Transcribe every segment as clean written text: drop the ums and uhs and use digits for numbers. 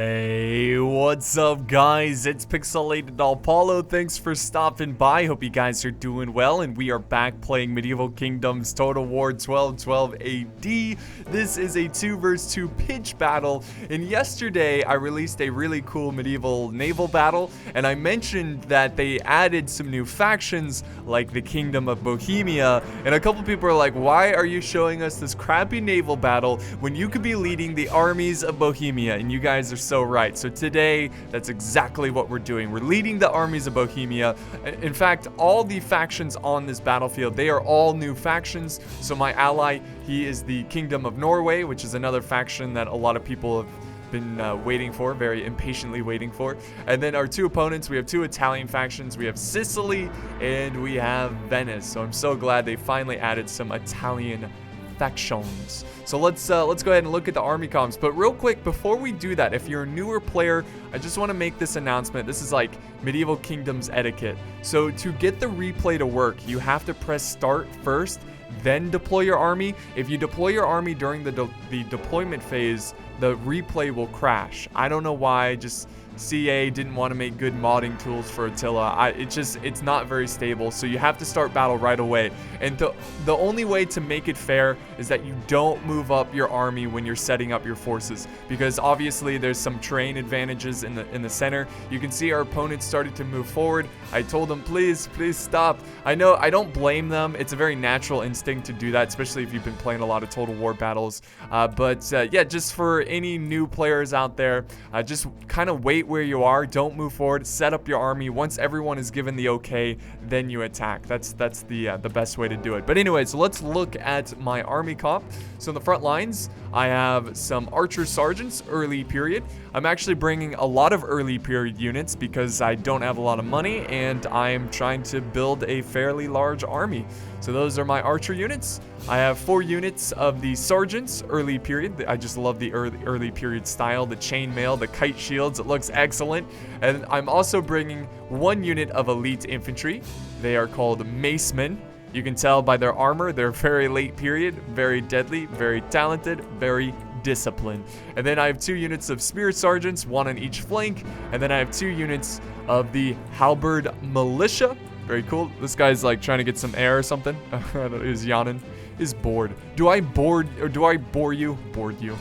Hey, what's up guys? It's Pixelated-Apollo. Thanks for stopping by. Hope you guys are doing well, and we are back playing Medieval Kingdoms Total War 1212 AD. This is a 2 vs 2 pitch battle, and yesterday I released a really cool medieval naval battle, and I mentioned that they added some new factions like the Kingdom of Bohemia, and a couple people are like, why are you showing us this crappy naval battle when you could be leading the armies of Bohemia? And you guys are so right. So today, that's exactly what we're doing. We're leading the armies of Bohemia. In fact, all the factions on this battlefield, they are all new factions. So my ally, he is the Kingdom of Norway, which is another faction that a lot of people have been waiting for, very impatiently waiting for. And then our two opponents, we have two Italian factions. We have Sicily and we have Venice. So I'm so glad they finally added some Italian factions. So let's go ahead and look at the army comps. But real quick, before we do that, if you're a newer player, I just want to make this announcement. This is like Medieval Kingdoms etiquette. So to get the replay to work, you have to press start first, then deploy your army. If you deploy your army during the deployment phase, the replay will crash. I don't know why. Just CA didn't want to make good modding tools for Attila. It's not very stable, so you have to start battle right away. And the only way to make it fair is that you don't move up your army when you're setting up your forces, because obviously there's some terrain advantages in the center. You can see our opponents started to move forward. I told them, please stop. I know I don't blame them. It's a very natural instinct to do that, especially if you've been playing a lot of Total War battles. Yeah, just for any new players out there, just kind of wait where you are. Don't move forward. Set up your army. Once everyone is given the okay, then you attack. That's the best way to do it. But anyways, let's look at my army comp. So in the front lines, I have some archer sergeants, early period. I'm actually bringing a lot of early period units because I don't have a lot of money and I'm trying to build a fairly large army. So those are my archer units. I have 4 units of the sergeants, early period. I just love the early period style, the chainmail, the kite shields. It looks excellent. And I'm also bringing 1 unit of elite infantry. They are called macemen. You can tell by their armor, they're very late period, very deadly, very talented, very disciplined. And then I have 2 units of spear sergeants, 1 on each flank. And then I have 2 units of the halberd militia. Very cool. This guy's like trying to get some air or something. He's yawning. He's bored. Do I bore you? Bored you.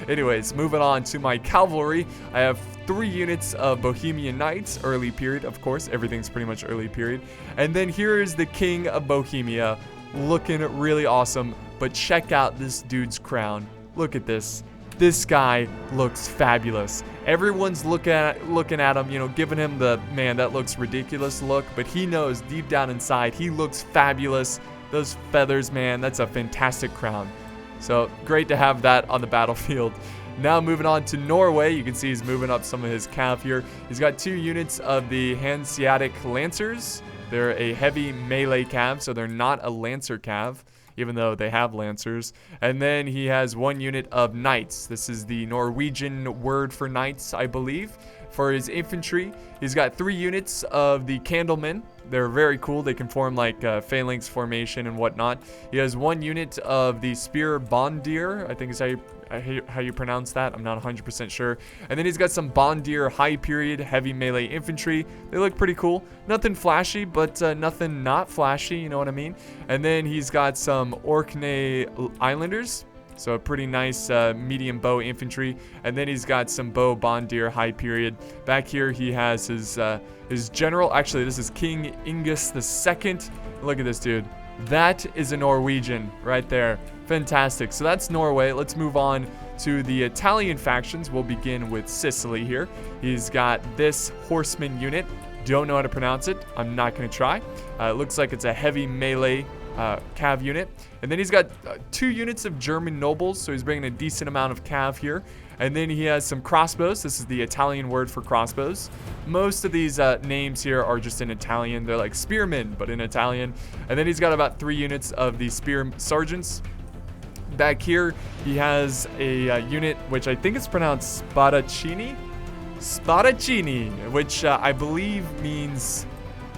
Anyways, moving on to my cavalry. I have 3 units of Bohemian Knights, early period. Of course, everything's pretty much early period. And then here is the King of Bohemia, looking really awesome. But check out this dude's crown. Look at this. This guy looks fabulous. Everyone's looking at him, you know, giving him the, man, that looks ridiculous look. But he knows deep down inside, he looks fabulous. Those feathers, man, that's a fantastic crown. So great to have that on the battlefield. Now moving on to Norway, you can see he's moving up some of his cav here. He's got 2 units of the Hanseatic Lancers. They're a heavy melee cav, so they're not a Lancer cav, even though they have Lancers. And then he has 1 unit of Knights. This is the Norwegian word for Knights, I believe. For his infantry, he's got 3 units of the Candlemen. They're very cool. They can form like phalanx formation and whatnot. He has 1 unit of the Spear Bondier, I think is how you pronounce that. I'm not 100% sure. And then he's got some Bondier high period heavy melee infantry. They look pretty cool. Nothing flashy, but nothing not flashy, you know what I mean? And then he's got some Orkney Islanders. So a pretty nice medium bow infantry. And then he's got some bow Bondier high period. Back here he has his general. Actually, this is King Ingus II. Look at this dude. That is a Norwegian right there. Fantastic. So that's Norway. Let's move on to the Italian factions. We'll begin with Sicily here. He's got this horseman unit. Don't know how to pronounce it. I'm not going to try. It looks like it's a heavy melee cav unit. And then he's got 2 units of German nobles, so he's bringing a decent amount of cav here. And then he has some crossbows. This is the Italian word for crossbows. Most of these names here are just in Italian. They're like spearmen, but in Italian. And then he's got about 3 units of the spear sergeants. Back here, he has a unit, which I think is pronounced Spadaccini, which I believe means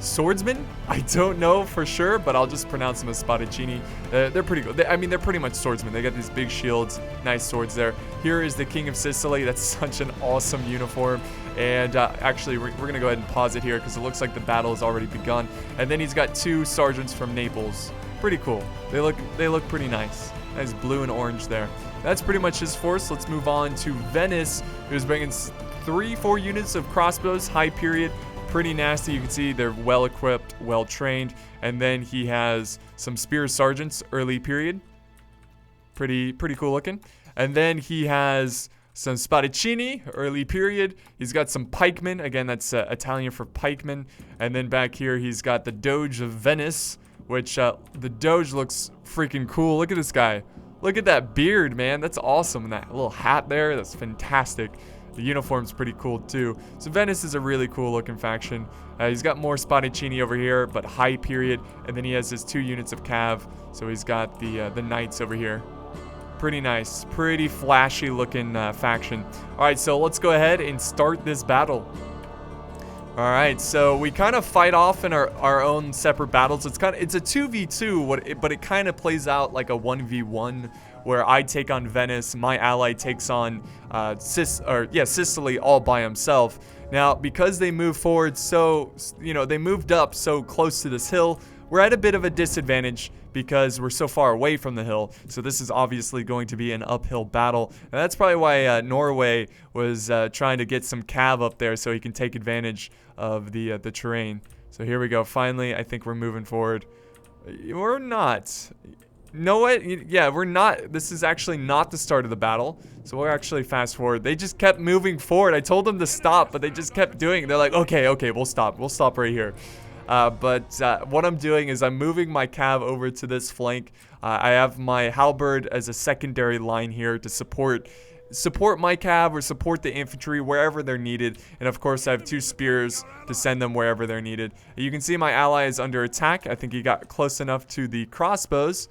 swordsmen. I don't know for sure, but I'll just pronounce them as Spadaccini. They're pretty good. I mean, they're pretty much swordsmen. They got these big shields, nice swords there. Here is the King of Sicily. That's such an awesome uniform. And actually, we're going to go ahead and pause it here because it looks like the battle has already begun. And then he's got 2 sergeants from Naples. Pretty cool. They look pretty nice. Nice blue and orange there. That's pretty much his force. Let's move on to Venice, who's bringing 3-4 units of crossbows, high period. Pretty nasty. You can see they're well equipped, well trained. And then he has some spear sergeants, early period. Pretty cool looking. And then he has some Spadaccini, early period. He's got some pikemen. Again, that's Italian for pikemen. And then back here, he's got the Doge of Venice, which the Doge looks freaking cool. Look at this guy. Look at that beard, man. That's awesome. And that little hat there, that's fantastic. The uniform's pretty cool too. So Venice is a really cool looking faction. He's got more Spadaccini over here, but high period. And then he has his 2 units of cav. So he's got the knights over here. Pretty nice, pretty flashy looking faction. All right, so let's go ahead and start this battle. All right, so we kind of fight off in our own separate battles. It's a 2v2, but it kind of plays out like a 1v1 where I take on Venice, my ally takes on Sicily all by himself. Now, because they move forward they moved up so close to this hill, we're at a bit of a disadvantage because we're so far away from the hill. So this is obviously going to be an uphill battle. And that's probably why Norway was trying to get some cav up there so he can take advantage of the terrain. So here we go. Finally, I think we're moving forward. We're not. No way. Yeah, we're not. This is actually not the start of the battle. So we'll actually fast forward. They just kept moving forward. I told them to stop, but they just kept doing it. They're like, okay, we'll stop. We'll stop right here. But what I'm doing is I'm moving my cav over to this flank. I have my halberd as a secondary line here to support my cav or support the infantry wherever they're needed. And of course I have 2 spears to send them wherever they're needed. You can see my ally is under attack. I think he got close enough to the crossbows.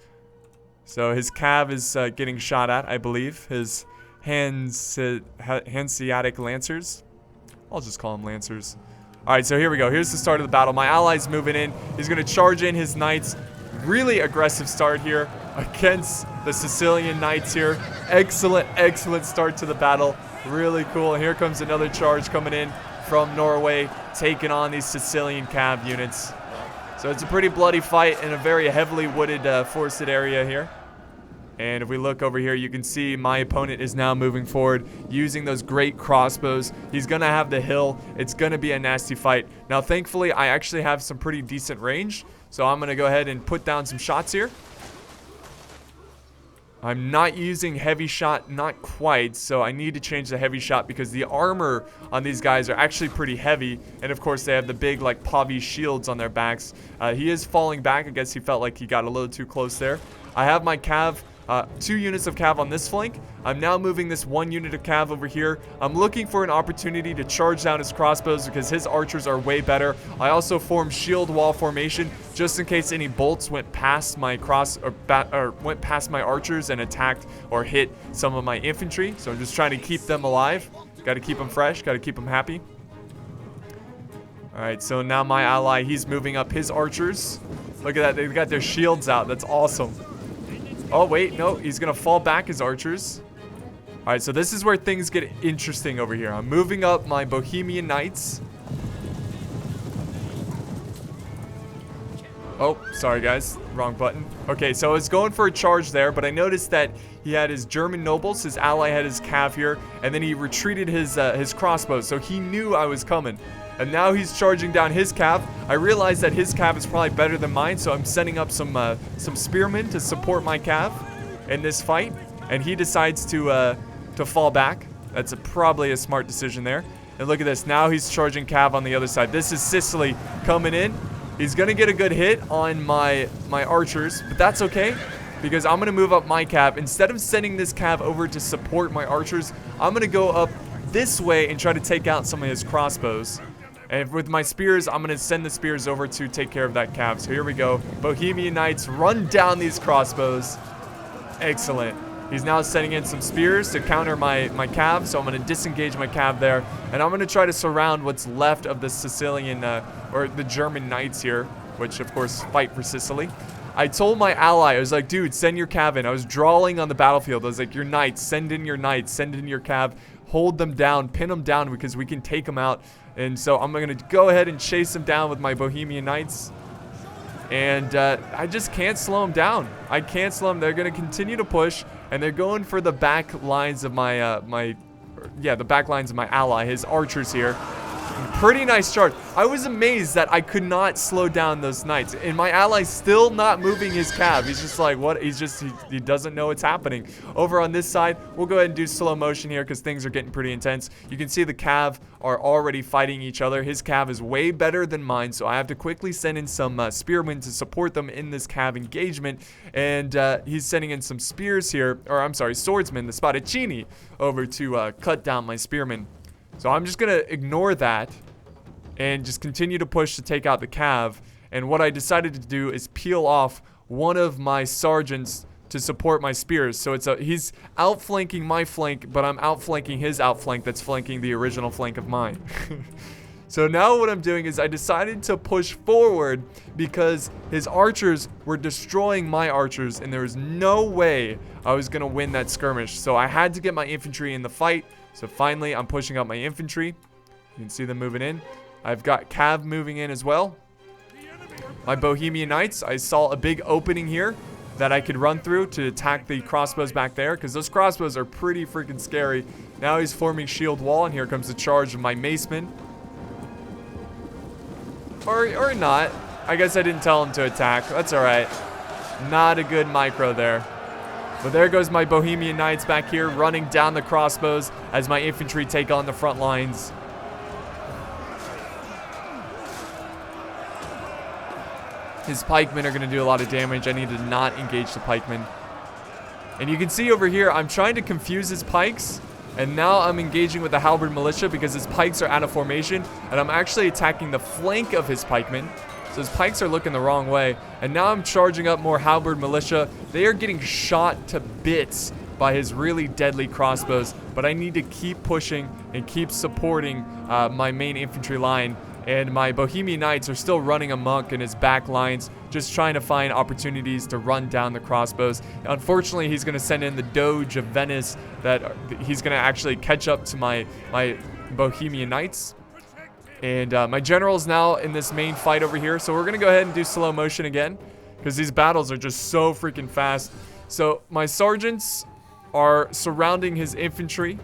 So his cav is getting shot at, I believe. His Hanseatic Lancers. I'll just call them Lancers. Alright, so here we go. Here's the start of the battle. My ally's moving in. He's going to charge in his knights. Really aggressive start here against the Sicilian knights here. Excellent start to the battle. Really cool. And here comes another charge coming in from Norway, taking on these Sicilian cav units. So it's a pretty bloody fight in a very heavily wooded forested area here. And if we look over here, you can see my opponent is now moving forward using those great crossbows. He's going to have the hill. It's going to be a nasty fight. Now, thankfully, I actually have some pretty decent range. So I'm going to go ahead and put down some shots here. I'm not using heavy shot, not quite. So I need to change the heavy shot because the armor on these guys are actually pretty heavy. And of course, they have the big like Pavi shields on their backs. He is falling back. I guess he felt like he got a little too close there. I have my cav. 2 units of cav on this flank. I'm now moving this 1 unit of cav over here. I'm looking for an opportunity to charge down his crossbows because his archers are way better. I also formed shield wall formation just in case any bolts went past my went past my archers and attacked or hit some of my infantry. So I'm just trying to keep them alive. Got to keep them fresh. Got to keep them happy. All right, so now my ally, he's moving up his archers. Look at that. They've got their shields out. That's awesome. Oh, wait, no, he's going to fall back his archers. All right, so this is where things get interesting over here. I'm moving up my Bohemian Knights. Oh, sorry, guys. Wrong button. Okay, so I was going for a charge there, but I noticed that he had his German nobles. His ally had his cav here, and then he retreated his crossbows, so he knew I was coming. And now he's charging down his cav. I realize that his cav is probably better than mine, so I'm sending up some spearmen to support my cav in this fight. And he decides to fall back. That's probably a smart decision there. And look at this. Now he's charging cav on the other side. This is Sicily coming in. He's going to get a good hit on my archers, but that's okay because I'm going to move up my cav. Instead of sending this cav over to support my archers, I'm going to go up this way and try to take out some of his crossbows. And with my spears, I'm going to send the spears over to take care of that cav. So here we go. Bohemian Knights run down these crossbows. Excellent. He's now setting in some spears to counter my cav, so I'm going to disengage my cav there. And I'm going to try to surround what's left of the Sicilian, or the German knights here, which, of course, fight for Sicily. I told my ally, I was like, dude, send your cav in. I was drawing on the battlefield. I was like, your knights, send in your knights, send in your cav. Hold them down, pin them down, because we can take them out. And so I'm going to go ahead and chase them down with my Bohemian knights. And I just can't slow them down. I can't slow them. They're going to continue to push, and they're going for the back lines of my, the back lines of my ally, his archers here. Pretty nice charge. I was amazed that I could not slow down those knights, and my ally's still not moving his cav. He's just like, what? He doesn't know what's happening. Over on this side, we'll go ahead and do slow motion here because things are getting pretty intense. You can see the cav are already fighting each other. His cav is way better than mine, so I have to quickly send in some spearmen to support them in this cav engagement. And he's sending in some spears here, or I'm sorry, swordsmen, the Spadaccini, over to cut down my spearmen. So I'm just going to ignore that and just continue to push to take out the cav. And what I decided to do is peel off one of my sergeants to support my spears. So he's outflanking my flank, but I'm outflanking his outflank that's flanking the original flank of mine. So now what I'm doing is I decided to push forward because his archers were destroying my archers, and there was no way I was going to win that skirmish. So I had to get my infantry in the fight. So finally, I'm pushing out my infantry. You can see them moving in. I've got cav moving in as well. My Bohemian Knights, I saw a big opening here that I could run through to attack the crossbows back there, because those crossbows are pretty freaking scary. Now he's forming shield wall, and here comes the charge of my macemen. Or not. I guess I didn't tell him to attack. That's alright. Not a good micro there. But there goes my Bohemian Knights back here running down the crossbows as my infantry take on the front lines. His pikemen are going to do a lot of damage. I need to not engage the pikemen. And you can see over here, I'm trying to confuse his pikes. And now I'm engaging with the halberd militia because his pikes are out of formation. And I'm actually attacking the flank of his pikemen. So his pikes are looking the wrong way. And now I'm charging up more halberd militia. They are getting shot to bits by his really deadly crossbows. But I need to keep pushing and keep supporting my main infantry line. And my Bohemian Knights are still running amok in his back lines, just trying to find opportunities to run down the crossbows. Unfortunately, he's going to send in the Doge of Venice that he's going to actually catch up to my Bohemian Knights. And my general's now in this main fight over here. So we're going to go ahead and do slow motion again, because these battles are just so freaking fast. So my sergeants are surrounding his infantry,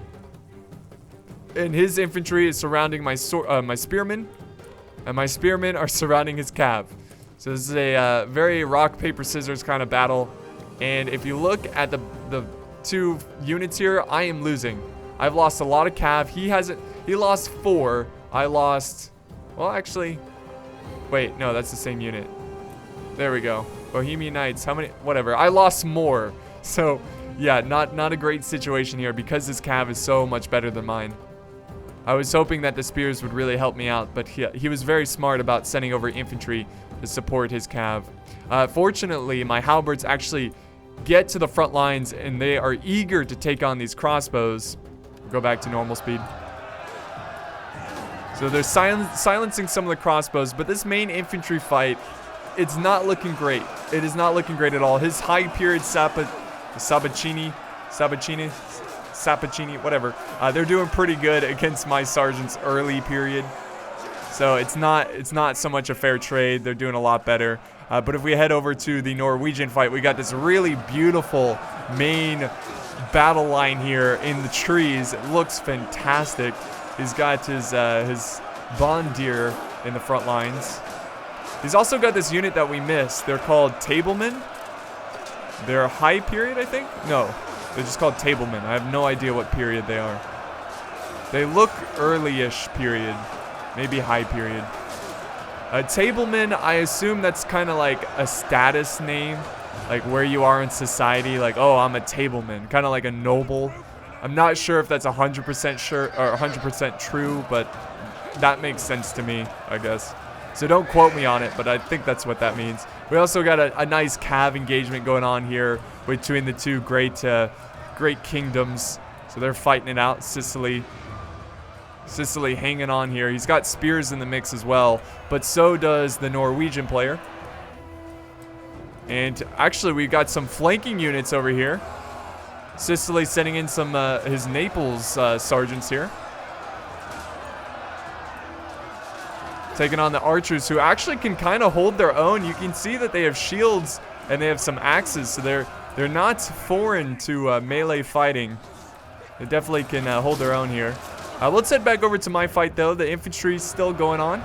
and his infantry is surrounding my spearmen, and my spearmen are surrounding his cav. So this is a very rock, paper, scissors kind of battle. And if you look at the two units here, I am losing. I've lost a lot of cav. He lost 4. I lost, well, actually, wait, no, that's the same unit. There we go. Bohemian Knights, how many, whatever. I lost more. So, yeah, not a great situation here because this cav is so much better than mine. I was hoping that the spears would really help me out, but he was very smart about sending over infantry to support his cav. Fortunately, my halberds actually get to the front lines, and they are eager to take on these crossbows. We'll go back to normal speed. So they're silencing some of the crossbows, but this main infantry fight, it's not looking great. It is not looking great at all. His high period Sabaccini, whatever. They're doing pretty good against my sergeant's early period. So it's not so much a fair trade. They're doing a lot better. But if we head over to the Norwegian fight, we got this really beautiful main battle line here in the trees. It looks fantastic. He's got his Bondir in the front lines. He's also got this unit that we missed. They're called Tablemen. They're high period, I think? No, they're just called Tablemen. I have no idea what period they are. They look early-ish period. Maybe high period. Tableman, I assume that's kind of like a status name. Like where you are in society. Like, oh, I'm a tableman. Kind of like a noble. I'm not sure if that's 100% sure or 100% true, but that makes sense to me, I guess. So don't quote me on it, but I think that's what that means. We also got a nice cav engagement going on here between the two great great kingdoms. So they're fighting it out. Sicily hanging on here. He's got spears in the mix as well, but so does the Norwegian player. And actually, we've got some flanking units over here. Sicily sending in some his Naples sergeants here. Taking on the archers, who actually can kind of hold their own. You can see that they have shields and they have some axes, so they're not foreign to melee fighting. They definitely can hold their own here. Let's head back over to my fight, though. The infantry's still going on.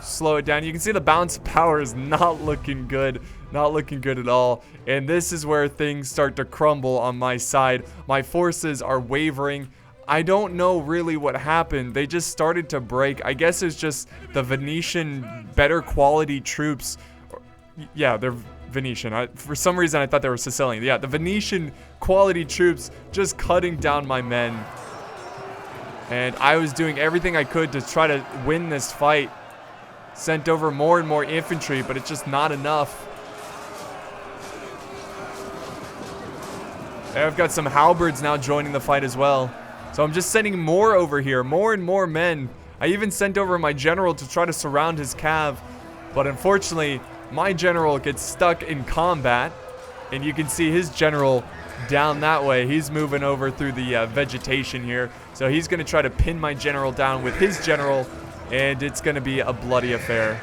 Slow it down. You can see the balance of power is not looking good. Not looking good at all. And this is where things start to crumble on my side. My forces are wavering. I don't know really what happened. They just started to break. I guess it's just the Venetian better quality troops. Yeah, they're Venetian. For some reason, I thought they were Sicilian. Yeah, the Venetian quality troops just cutting down my men. And I was doing everything I could to try to win this fight. Sent over more and more infantry, but it's just not enough. And I've got some halberds now joining the fight as well. So I'm just sending more over here, more and more men. I even sent over my general to try to surround his cav. But unfortunately, my general gets stuck in combat. And you can see his general down that way. He's moving over through the vegetation here. So he's going to try to pin my general down with his general. And it's going to be a bloody affair.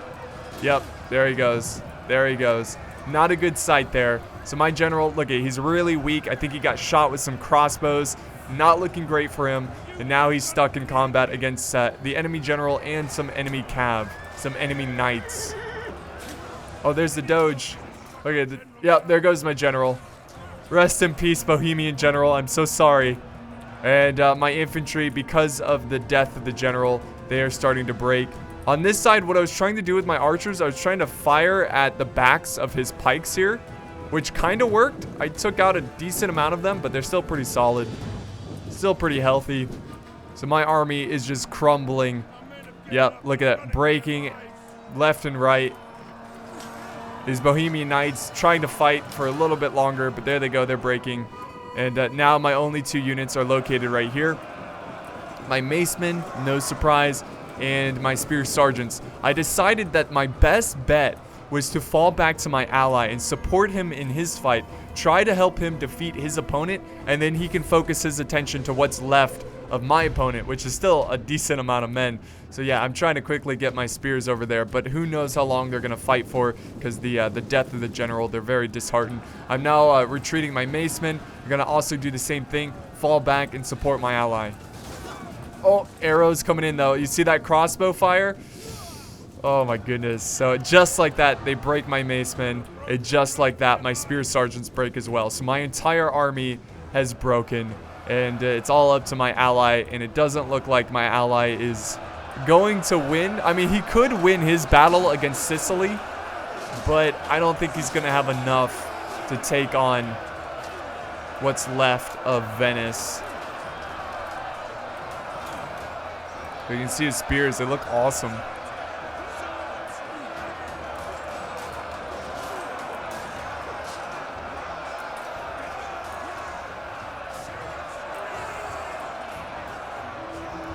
Yep, there he goes. There he goes. Not a good sight there. So my general, look, he's really weak. I think he got shot with some crossbows. Not looking great for him. And now he's stuck in combat against the enemy general and some enemy cav. Some enemy knights. Oh, there's the Doge. Okay, yep, there goes my general. Rest in peace, Bohemian general. I'm so sorry. And my infantry, because of the death of the general, they are starting to break. On this side, what I was trying to do with my archers, I was trying to fire at the backs of his pikes here, which kind of worked. I took out a decent amount of them, but they're still pretty solid. Still pretty healthy. So my army is just crumbling. Yep, look at that. Breaking left and right. These Bohemian Knights trying to fight for a little bit longer, but there they go. They're breaking. And now my only two units are located right here. My macemen, no surprise, and my spear sergeants. I decided that my best bet was to fall back to my ally and support him in his fight. Try to help him defeat his opponent, and then he can focus his attention to what's left of my opponent, which is still a decent amount of men. So yeah, I'm trying to quickly get my spears over there, but who knows how long they're going to fight for, because the death of the general, they're very disheartened. I'm now retreating my macemen. I'm going to also do the same thing, fall back and support my ally. Oh, arrows coming in though. You see that crossbow fire? Oh my goodness. So just like that, they break my macemen. And just like that, my spear sergeants break as well. So my entire army has broken. And it's all up to my ally. And it doesn't look like my ally is going to win. I mean, he could win his battle against Sicily. But I don't think he's going to have enough to take on what's left of Venice. You can see his spears. They look awesome.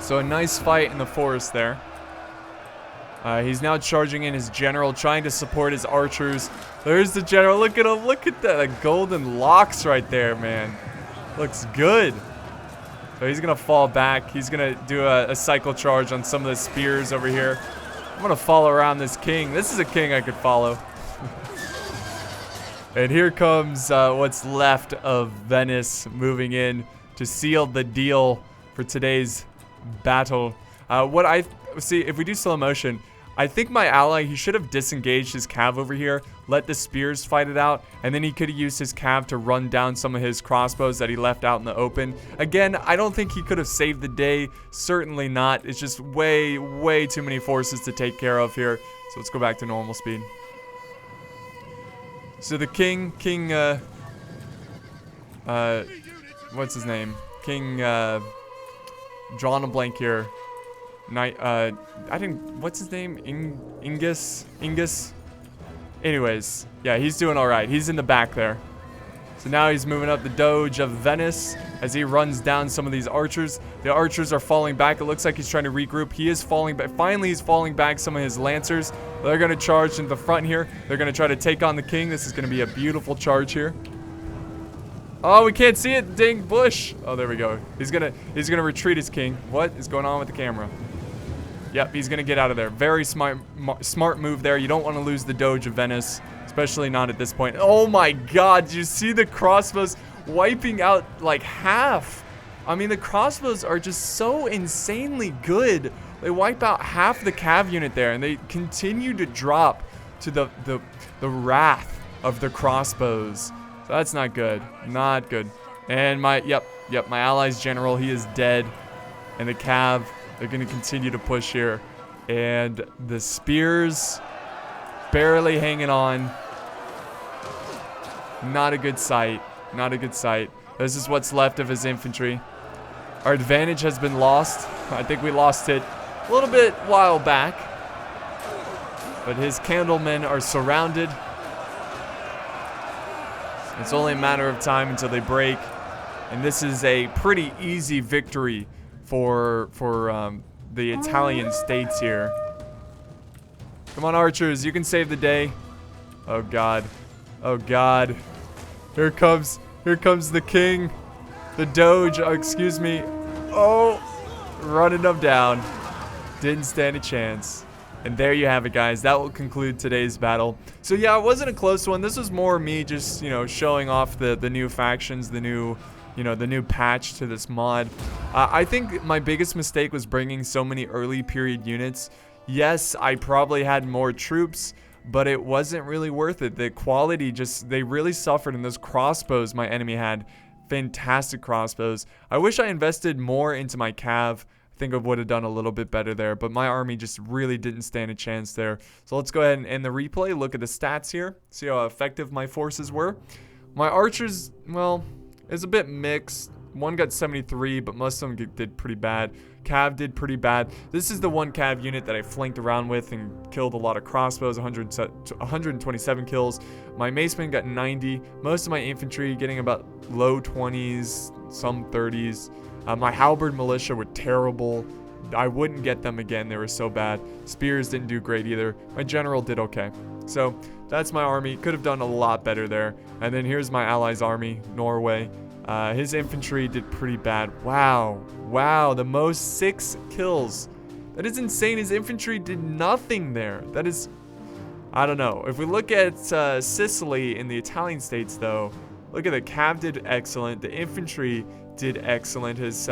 So a nice fight in the forest there. He's now charging in his general, trying to support his archers. There's the general. Look at him. Look at that. The golden locks right there, man. Looks good. So he's going to fall back. He's going to do a cycle charge on some of the spears over here. I'm going to follow around this king. This is a king I could follow. And here comes what's left of Venice moving in to seal the deal for today's battle. See, if we do slow motion, I think my ally, he should have disengaged his cav over here, let the spears fight it out, and then he could have used his cav to run down some of his crossbows that he left out in the open. Again, I don't think he could have saved the day. Certainly not. It's just way, way too many forces to take care of here. So let's go back to normal speed. So the king, what's his name? King, drawing a blank here. What's his name? Ingus? Anyways, yeah, he's doing all right. He's in the back there. So now he's moving up the Doge of Venice as he runs down some of these archers. The archers are falling back. It looks like he's trying to regroup. He is falling back. Finally, he's falling back some of his lancers. They're going to charge into the front here. They're going to try to take on the king. This is going to be a beautiful charge here. Oh, we can't see it. Dang bush. Oh, there we go. He's gonna retreat his king. What is going on with the camera? Yep, he's gonna get out of there. Very smart move there. You don't want to lose the Doge of Venice, especially not at this point. Oh my God, did you see the crossbows wiping out like half? I mean, the crossbows are just so insanely good. They wipe out half the cav unit there, and they continue to drop to the wrath of the crossbows. So that's not good. Not good. And my ally's general, he is dead. And the cav, they're going to continue to push here. And the spears barely hanging on. Not a good sight. Not a good sight. This is what's left of his infantry. Our advantage has been lost. I think we lost it a little bit while back. But his candlemen are surrounded. It's only a matter of time until they break. And this is a pretty easy victory for the Italian states here. Come on, archers. You can save the day. Oh, God. Oh, God. Here comes the king. The Doge. Oh, excuse me. Oh. Running them down. Didn't stand a chance. And there you have it, guys. That will conclude today's battle. So yeah, it wasn't a close one. This was more me just, you know, showing off the new factions, the new patch to this mod. I think my biggest mistake was bringing so many early period units. Yes, I probably had more troops, but it wasn't really worth it. The quality they really suffered, and those crossbows my enemy had, fantastic crossbows. I wish I invested more into my cav. I think I would have done a little bit better there, but my army just really didn't stand a chance there. So let's go ahead and end the replay. Look at the stats here. See how effective my forces were. My archers, well, it's a bit mixed. One got 73, but most of them did pretty bad. Cav did pretty bad. This is the one cav unit that I flanked around with and killed a lot of crossbows, 127 kills. My macemen got 90. Most of my infantry getting about low 20s, some 30s. My halberd militia were terrible. I wouldn't get them again. They were so bad. Spears didn't do great either. My general did okay. So that's my army. Could have done a lot better there. And then here's my allies' army, Norway. His infantry did pretty bad. Wow. Wow. The most 6 kills. That is insane. His infantry did nothing there. That is, I don't know. If we look at Sicily in the Italian states, though, look at the cav did excellent. The infantry did excellent. His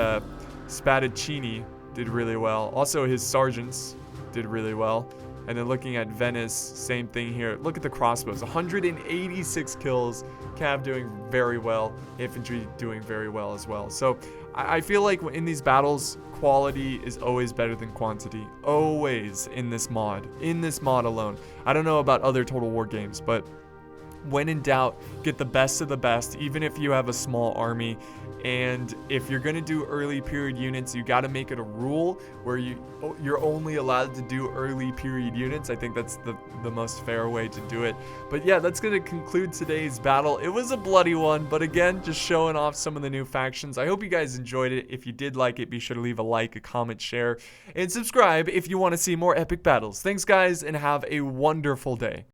Spadaccini did really well. Also, his sergeants did really well. And then looking at Venice, same thing here. Look at the crossbows, 186 kills. Cav doing very well. Infantry doing very well as well. So I feel like in these battles, quality is always better than quantity. Always in this mod. In this mod alone. I don't know about other Total War games, but when in doubt, get the best of the best, even if you have a small army. And if you're going to do early period units, you got to make it a rule where you're only allowed to do early period units. I think that's the most fair way to do it. But yeah, that's going to conclude today's battle. It was a bloody one, but again, just showing off some of the new factions. I hope you guys enjoyed it. If you did like it, be sure to leave a like, a comment, share, and subscribe if you want to see more epic battles. Thanks, guys, and have a wonderful day.